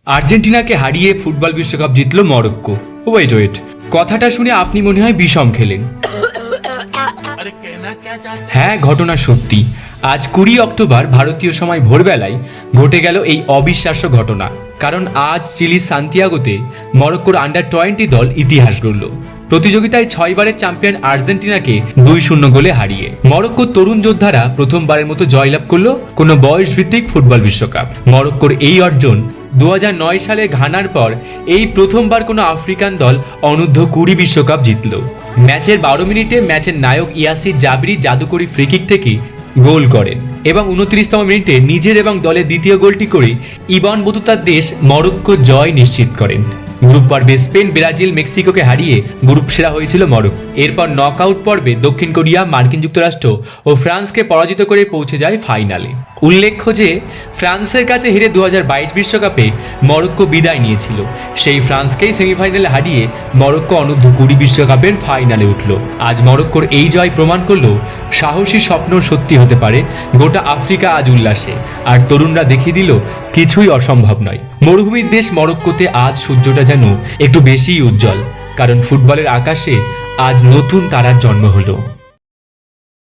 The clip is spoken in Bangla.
আর্জেন্টিনাকে হারিয়ে ফুটবল বিশ্বকাপ জিতল মরক্কো। ওয়েট, কথাটা শুনে আপনি মনে হয় বিষম খেলেন। হ্যাঁ, ঘটনা সত্যি। আজ 20 অক্টোবর ভারতীয় সময় ভোরবেলায় ঘটে গেল এই অবিশ্বাস্য ঘটনা। কারণ আজ চিলির সান্তিয়াগোতে মরক্কোর আন্ডার-20 দল ইতিহাস গড়ল। প্রতিযোগিতায় 6 বারের চ্যাম্পিয়ন আর্জেন্টিনাকে 2-0 গোলে হারিয়ে মরক্কোর তরুণ যোদ্ধারা প্রথমবারের মতো জয়লাভ করল কোনো বয়সভিত্তিক ফুটবল বিশ্বকাপ। মরক্কোর এই অর্জন 2009 সালে ঘানার পর এই প্রথমবার কোনো আফ্রিকান দল অনূর্ধ্ব-20 বিশ্বকাপ জিতল। ম্যাচের 12 মিনিটে ম্যাচের নায়ক ইয়াসির জাবরি জাদুকরী ফ্রিকিক থেকে গোল করেন এবং 29তম মিনিটে নিজের এবং দলের দ্বিতীয় গোলটি করে ইবন বতুতার দেশ মরক্কো জয় নিশ্চিত করেন। গ্রুপ পর্বে স্পেন, ব্রাজিল, মেক্সিকোকে হারিয়ে গ্রুপ সেরা হয়েছিল মরক্কো। এরপর নকআউট পর্বে দক্ষিণ কোরিয়া, মার্কিন যুক্তরাষ্ট্র ও ফ্রান্সকে পরাজিত করে পৌঁছে যায় ফাইনালে। উল্লেখ্য যে ফ্রান্সের কাছে হেরে 2022 বিশ্বকাপে মরক্কো বিদায় নিয়েছিল। সেই ফ্রান্সকেই সেমিফাইনালে হারিয়ে মরক্কো অনূর্ধ্ব-20 বিশ্বকাপের ফাইনালে উঠল। আজ মরক্কোর এই জয় প্রমাণ করল সাহসী স্বপ্ন সত্যি হতে পারে। গোটা আফ্রিকা আজ উল্লাসে, আর তরুণরা দেখিয়ে দিল কিছুই অসম্ভব নয়। মরুভূমির দেশ মরক্কোতে আজ সূর্যটা যেন একটু বেশিই উজ্জ্বল, কারণ ফুটবলের আকাশে আজ নতুন তারার জন্ম হলো।